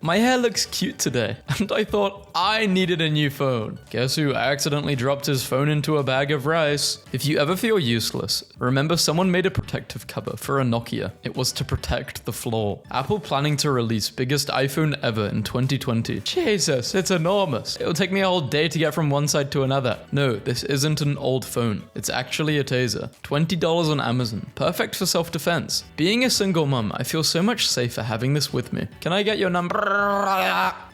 My hair looks cute today, and I thought I needed a new phone. Guess who accidentally dropped his phone into a bag of rice? If you ever feel useless, remember someone made a protective cover for a Nokia. It was to protect the floor. Apple planning to release biggest iPhone ever in 2020. Jesus, it's enormous. It'll take me a whole day to get from one side to another. No, this isn't an old phone. It's actually a Taser. $20 on Amazon. Perfect for self-defense. Being a single mum, I feel so much safer having this with me. Can I get your number?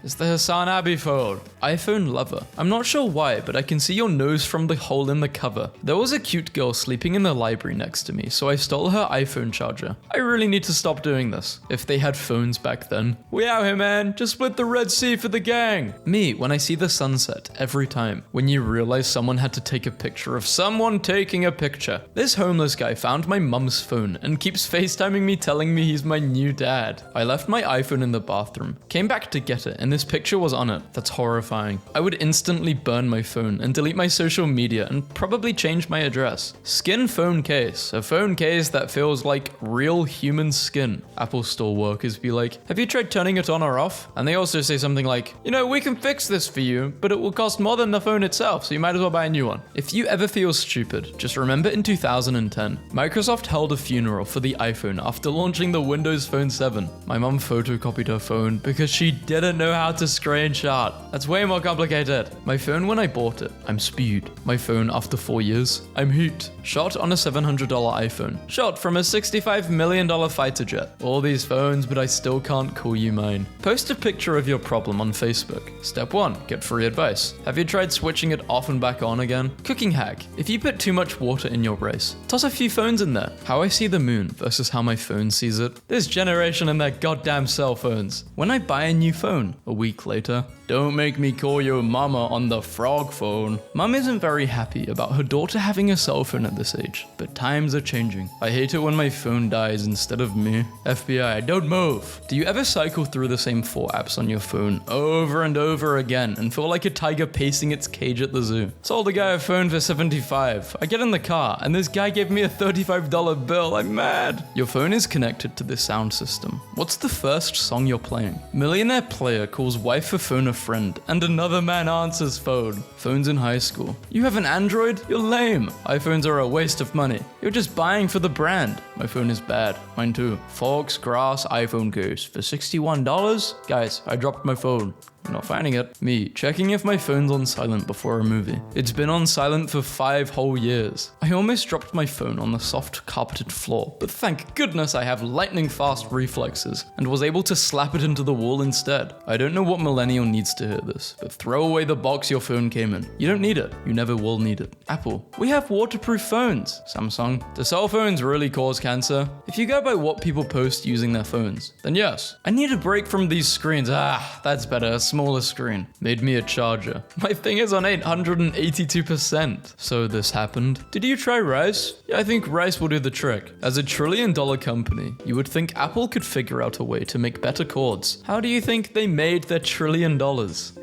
It's the Hassan Abbey phone. iPhone lover. I'm not sure why, but I can see your nose from the hole in the cover. There was a cute girl sleeping in the library next to me, so I stole her iPhone charger. I really need to stop doing this. If they had phones back then. We out here, man. Just split the Red Sea for the gang. Me, when I see the sunset, every time. When you realize someone had to take a picture of someone taking a picture. This homeless guy found my mum's phone and keeps FaceTiming me telling me he's my new dad. I left my iPhone in the bathroom, came back to get it, and this picture was on it. That's horrifying. I would instantly burn my phone and delete my social media and probably change my address. Skin phone case. A phone case that feels like real human skin. Apple store workers be like, have you tried turning it on or off? And they also say something like, you know, we can fix this for you, but it will cost more than the phone itself, so you might as well buy a new one. If you ever feel stupid, just remember in 2010, Microsoft held a funeral for the iPhone after launching the Windows Phone 7. My mom photocopied her phone because she didn't know how to screenshot. That's way more complicated. My phone when I bought it, I'm spewed. My phone after 4 years, I'm hoot. Shot on a $700 iPhone. Shot from a $65 million fighter jet. All these phones, but I still can't call you mine. Post a picture of your problem on Facebook. Step 1, get free advice. Have you tried switching it off and back on again? Cooking hack. If you put too much water in your rice, toss a few phones in there. How I see the moon versus how my phone sees it. This generation and their goddamn cell phones. When I buy a new phone, a week later, don't make me call you mama on the frog phone. Mum isn't very happy about her daughter having a cell phone at this age, but times are changing. I hate it when my phone dies instead of me. FBI, don't move. Do you ever cycle through the same 4 apps on your phone over and over again and feel like a tiger pacing its cage at the zoo? Sold a guy a phone for $75. I get in the car and this guy gave me a $35 bill. I'm mad. Your phone is connected to this sound system. What's the first song you're playing? Millionaire player calls wife a phone a friend and another man answers phone. Phones in high school. You have an Android? You're lame. iPhones are a waste of money. You're just buying for the brand. My phone is bad. Mine too. Fox Grass iPhone case for $61? Guys, I dropped my phone. I'm not finding it. Me, checking if my phone's on silent before a movie. It's been on silent for 5 whole years. I almost dropped my phone on the soft carpeted floor, but thank goodness I have lightning fast reflexes and was able to slap it into the wall instead. I don't know what millennial needs to hear this, but throw away the box your phone came in. You don't need it. You never will need it. Apple, we have waterproof phones. Samsung, do cell phones really cause cancer? If you go by what people post using their phones, then yes. I need a break from these screens. That's better. Smaller screen. Made me a charger. My thing is on 882%. So this happened. Did you try rice? Yeah, I think rice will do the trick. As a $1 trillion company, you would think Apple could figure out a way to make better cords. How do you think they made their $1 trillion?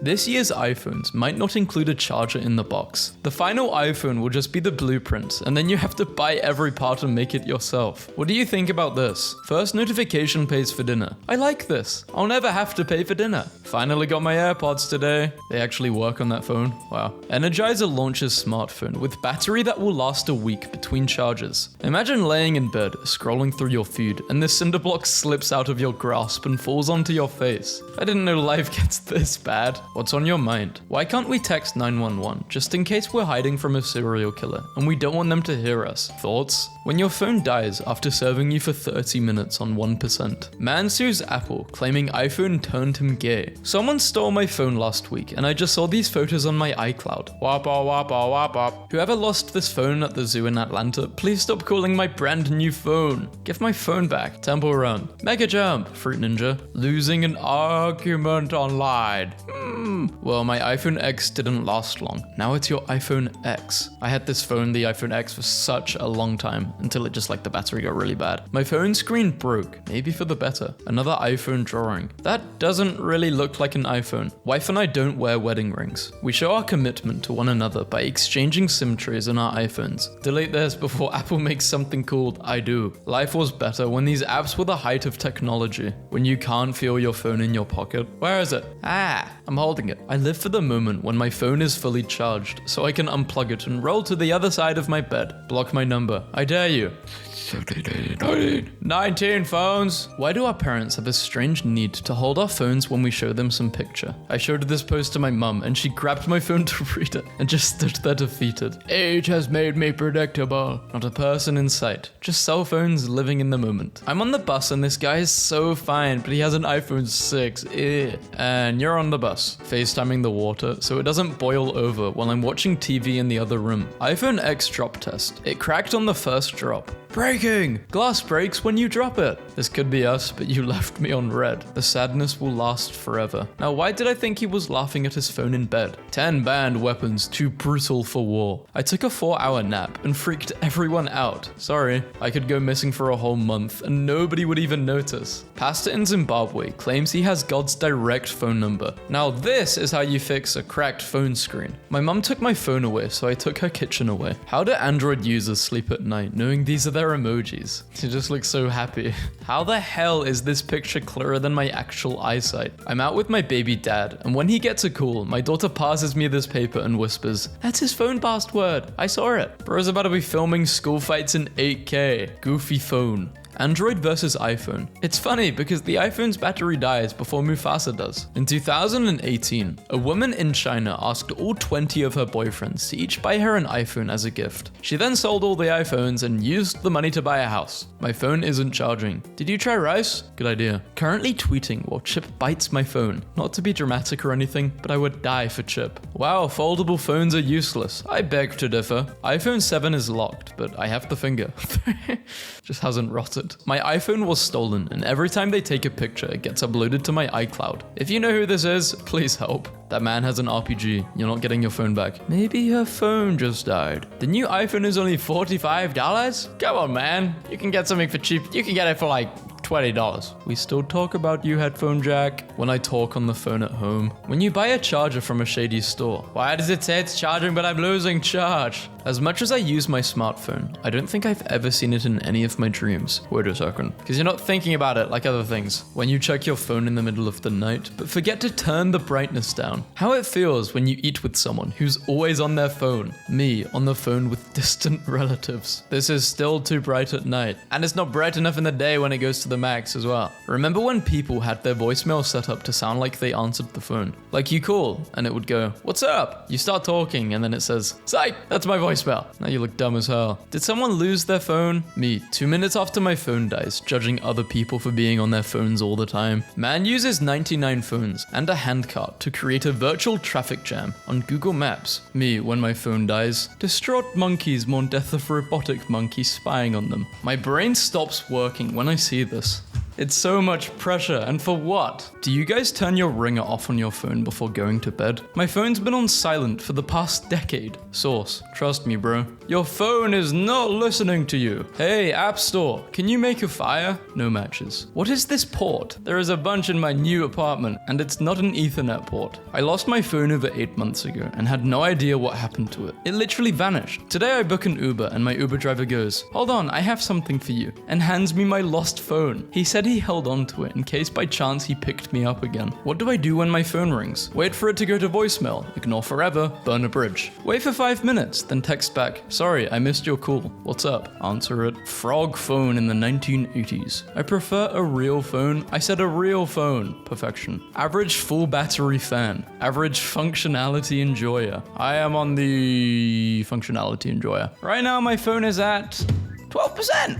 This year's iPhones might not include a charger in the box. The final iPhone will just be the blueprint, and then you have to buy every part and make it yourself. What do you think about this? First notification pays for dinner. I like this. I'll never have to pay for dinner. Finally got my AirPods today. They actually work on that phone. Wow. Energizer launches smartphone with battery that will last a week between charges. Imagine laying in bed, scrolling through your feed, and the cinder block slips out of your grasp and falls onto your face. I didn't know life gets this bad. What's on your mind? Why can't we text 911 just in case we're hiding from a serial killer and we don't want them to hear us? Thoughts? When your phone dies after serving you for 30 minutes on 1%. Man sues Apple, claiming iPhone turned him gay. Someone stole my phone last week and I just saw these photos on my iCloud. Wappa wappa wappa. Whoever lost this phone at the zoo in Atlanta, please stop calling my brand new phone. Give my phone back. Temple Run. Mega Jump. Fruit Ninja. Losing an argument online. Well, my iPhone X didn't last long. Now it's your iPhone X. I had this phone, the iPhone X, for such a long time until it just the battery got really bad. My phone screen broke. Maybe for the better. Another iPhone drawing. That doesn't really look look like an iPhone. Wife and I don't wear wedding rings. We show our commitment to one another by exchanging SIM trays on our iPhones. Delete this before Apple makes something called I do. Life was better when these apps were the height of technology. When you can't feel your phone in your pocket. Where is it? I'm holding it. I live for the moment when my phone is fully charged, so I can unplug it and roll to the other side of my bed. Block my number. I dare you. 19 phones. Why do our parents have a strange need to hold our phones when we show them some picture? I showed this post to my mum and she grabbed my phone to read it and just stood there defeated. Age has made me predictable. Not a person in sight. Just cell phones living in the moment. I'm on the bus and this guy is so fine, but he has an iPhone 6. Ew. And you're on the bus, FaceTiming the water so it doesn't boil over while I'm watching TV in the other room. iPhone X drop test. It cracked on the first drop. Breaking! Glass breaks when you drop it. This could be us, but you left me on red. The sadness will last forever. Now, why did I think he was laughing at his phone in bed? 10 banned weapons too brutal for war. I took a 4-hour nap and freaked everyone out. Sorry, I could go missing for a whole month and nobody would even notice. Pastor in Zimbabwe claims he has God's direct phone number. Now this is how you fix a cracked phone screen. My mum took my phone away, so I took her kitchen away. How do Android users sleep at night knowing these are their emojis? She just looks so happy. How the hell is this picture clearer than my actual eyesight? I'm out with my baby dad, and when he gets a call, my daughter passes me this paper and whispers, "That's his phone password. I saw it." Bro's about to be filming school fights in 8K. Goofy phone. Android versus iPhone. It's funny because the iPhone's battery dies before Mufasa does. In 2018, a woman in China asked all 20 of her boyfriends to each buy her an iPhone as a gift. She then sold all the iPhones and used the money to buy a house. My phone isn't charging. Did you try rice? Good idea. Currently tweeting while Chip bites my phone. Not to be dramatic or anything, but I would die for Chip. Wow, foldable phones are useless. I beg to differ. iPhone 7 is locked, but I have the finger. Just hasn't rotted. My iPhone was stolen, and every time they take a picture, it gets uploaded to my iCloud. If you know who this is, please help. That man has an RPG. You're not getting your phone back. Maybe your phone just died. The new iPhone is only $45? Come on, man. You can get something for cheap. You can get it for like $20. We still talk about you, headphone jack, when I talk on the phone at home. When you buy a charger from a shady store, why does it say it's charging but I'm losing charge? As much as I use my smartphone, I don't think I've ever seen it in any of my dreams. Wait a second. Because you're not thinking about it like other things. When you check your phone in the middle of the night, but forget to turn the brightness down. How it feels when you eat with someone who's always on their phone. Me, on the phone with distant relatives. This is still too bright at night. And it's not bright enough in the day when it goes to the max as well. Remember when people had their voicemail set up to sound like they answered the phone? Like you call, and it would go, "What's up?" You start talking, and then it says, "Psych, that's my voicemail." Now you look dumb as hell. Did someone lose their phone? Me, 2 minutes after my phone dies, judging other people for being on their phones all the time. Man uses 99 phones and a handcart to create a virtual traffic jam on Google Maps. Me, when my phone dies, distraught monkeys mourn death of robotic monkeys spying on them. My brain stops working when I see this. It's so much pressure, and for what? Do you guys turn your ringer off on your phone before going to bed? My phone's been on silent for the past decade. Source, trust me bro. Your phone is not listening to you. Hey, App Store, can you make a fire? No matches. What is this port? There is a bunch in my new apartment, and it's not an Ethernet port. I lost my phone over 8 months ago, and had no idea what happened to it. It literally vanished. Today I book an Uber, and my Uber driver goes, "Hold on, I have something for you," and hands me my lost phone. He said he held on to it in case by chance he picked me up again. What do I do when my phone rings? Wait for it to go to voicemail, ignore forever, burn a bridge. Wait for 5 minutes, then text back, "Sorry, I missed your call. What's up?" Answer it. Frog phone in the 1980s. I prefer a real phone. I said a real phone. Perfection. Average full battery fan. Average functionality enjoyer. I am on the functionality enjoyer. Right now my phone is at 12%.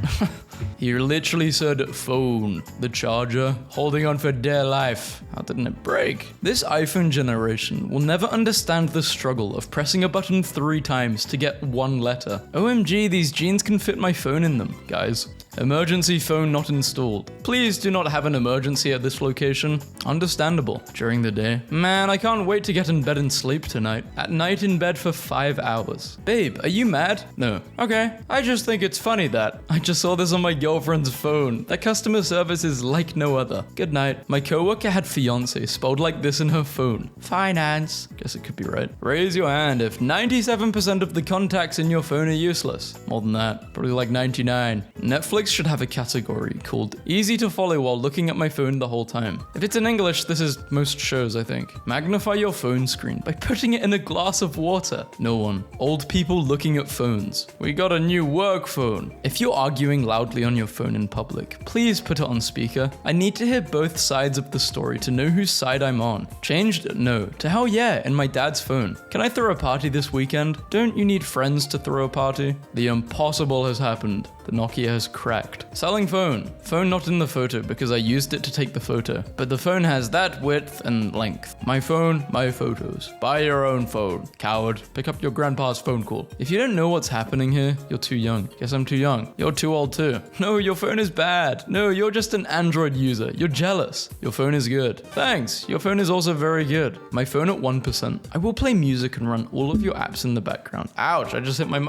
He literally said phone. The charger, holding on for dear life. How didn't it break? This iPhone generation will never understand the struggle of pressing a button 3 times to get 1 letter. OMG, these jeans can fit my phone in them, guys. Emergency phone not installed. Please do not have an emergency at this location. Understandable. During the day. Man, I can't wait to get in bed and sleep tonight. At night in bed for 5 hours. Babe, are you mad? No. Okay. I just think it's funny that I just saw this on my girlfriend's phone. That customer service is like no other. Good night. My coworker had fiance spelled like this in her phone. Finance. Guess it could be right. Raise your hand if 97% of the contacts in your phone are useless. More than that. Probably like 99. Netflix should have a category called easy to follow while looking at my phone the whole time. If it's in English, this is most shows, I think. Magnify your phone screen by putting it in a glass of water. No one. Old people looking at phones. We got a new work phone. If you're arguing loudly on your phone in public, please put it on speaker. I need to hear both sides of the story to know whose side I'm on. Changed? No. To hell yeah, in my dad's phone. Can I throw a party this weekend? Don't you need friends to throw a party? The impossible has happened. The Nokia has cracked. Selling phone. Phone not in the photo because I used it to take the photo. But the phone has that width and length. My phone, my photos. Buy your own phone. Coward. Pick up your grandpa's phone call. If you don't know what's happening here, you're too young. Guess I'm too young. You're too old too. No, your phone is bad. No, you're just an Android user. You're jealous. Your phone is good. Thanks. Your phone is also very good. My phone at 1%. I will play music and run all of your apps in the background. Ouch, I just hit my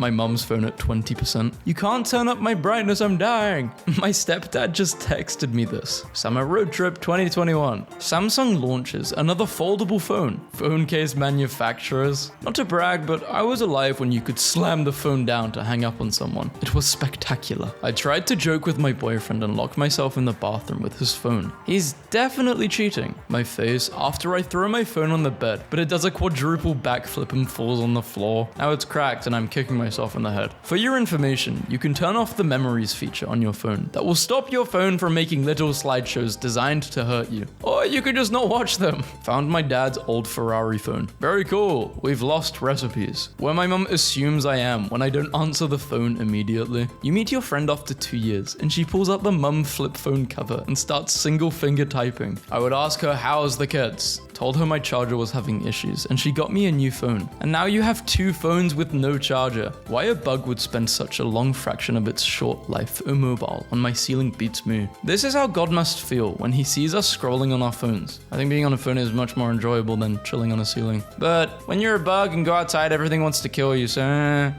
mum's phone at 20%. You can't turn up my brightness, I'm dying. My stepdad just texted me this. Summer road trip 2021. Samsung launches another foldable phone. Phone case manufacturers. Not to brag, but I was alive when you could slam the phone down to hang up on someone. It was spectacular. I tried to joke with my boyfriend and lock myself in the bathroom with his phone. He's definitely cheating. My face after I throw my phone on the bed, but it does a quadruple backflip and falls on the floor. Now it's cracked and I'm kicking myself in the head. For your information, you can turn off the memories feature on your phone that will stop your phone from making little slideshows designed to hurt you. Or you could just not watch them. Found my dad's old Ferrari phone. Very cool. We've lost recipes. Where my mum assumes I am when I don't answer the phone immediately. You meet your friend after 2 years and she pulls out the mum flip phone cover and starts single finger typing. I would ask her, how's the kids? Told her my charger was having issues and she got me a new phone. And now you have 2 phones with no charger. Why a bug would spend such a long fraction of its short life immobile on my ceiling beats me. This is how God must feel when he sees us scrolling on our phones. I think being on a phone is much more enjoyable than chilling on a ceiling. But when you're a bug and go outside, everything wants to kill you, so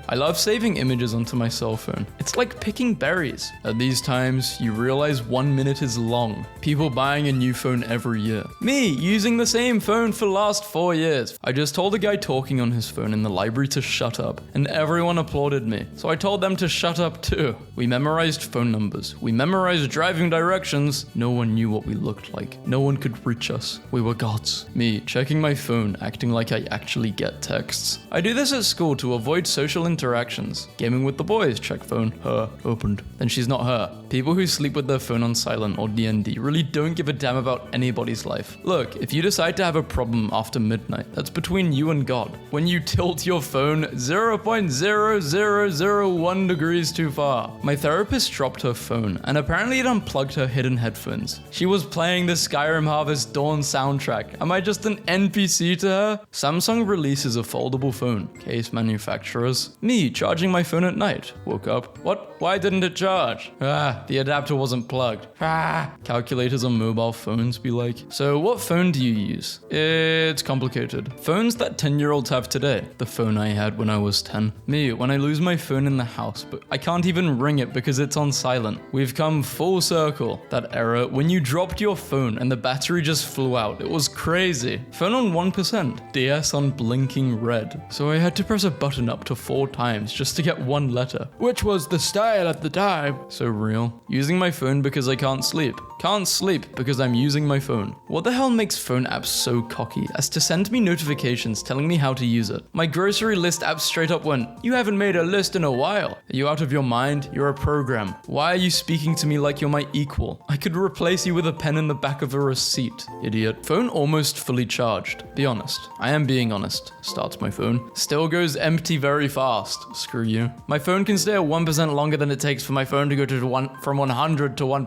I love saving images onto my cell phone. It's like picking berries. At these times, you realize 1 minute is long. People buying a new phone every year. Me, using the same phone for the last 4 years. I just told a guy talking on his phone in the library to shut up, and everyone applauded me. So I told them to shut up too. We memorized phone numbers. We memorized driving directions. No one knew what we looked like. No one could reach us. We were gods. Me, checking my phone, acting like I actually get texts. I do this at school to avoid social interactions. Gaming with the boys, check phone, her, opened. Then she's not her. People who sleep with their phone on silent or D&D really don't give a damn about anybody's life. Look, if you decide to have a problem after midnight, that's between you and God. When you tilt your phone 0.0001 degrees too far. My therapist dropped her phone, and apparently it unplugged her hidden headphones. She was playing the Skyrim Harvest Dawn soundtrack. Am I just an NPC to her? Samsung releases a foldable phone. Case manufacturers. Me, charging my phone at night. Woke up. What? Why didn't it charge? The adapter wasn't plugged. Calculators on mobile phones be like. So what phone do you use? It's complicated. Phones that 10-year-olds have today. The phone I had when I was 10. Me, when I lose my phone in the house, but I can't even ring it because it's on silent. We've come full circle. That era when you dropped your phone and the battery just flew out. It was crazy. Phone on 1%. DS on blinking red. So I had to press a button up to 4 times just to get 1 letter, which was the style at the time. So real. Using my phone because I can't sleep. Can't sleep because I'm using my phone. What the hell makes phone apps so cocky as to send me notifications telling me how to use it? My grocery list app straight up went, you haven't made a list in a while. Are you out of your mind? You're a program. Why are you speaking to me like you're my equal? I could replace you with a pen in the back of a receipt. Idiot. Phone almost fully charged. Be honest. I am being honest. Starts my phone. Still goes empty very fast. Screw you. My phone can stay at 1% longer than it takes for my phone to go from 100 to 1%.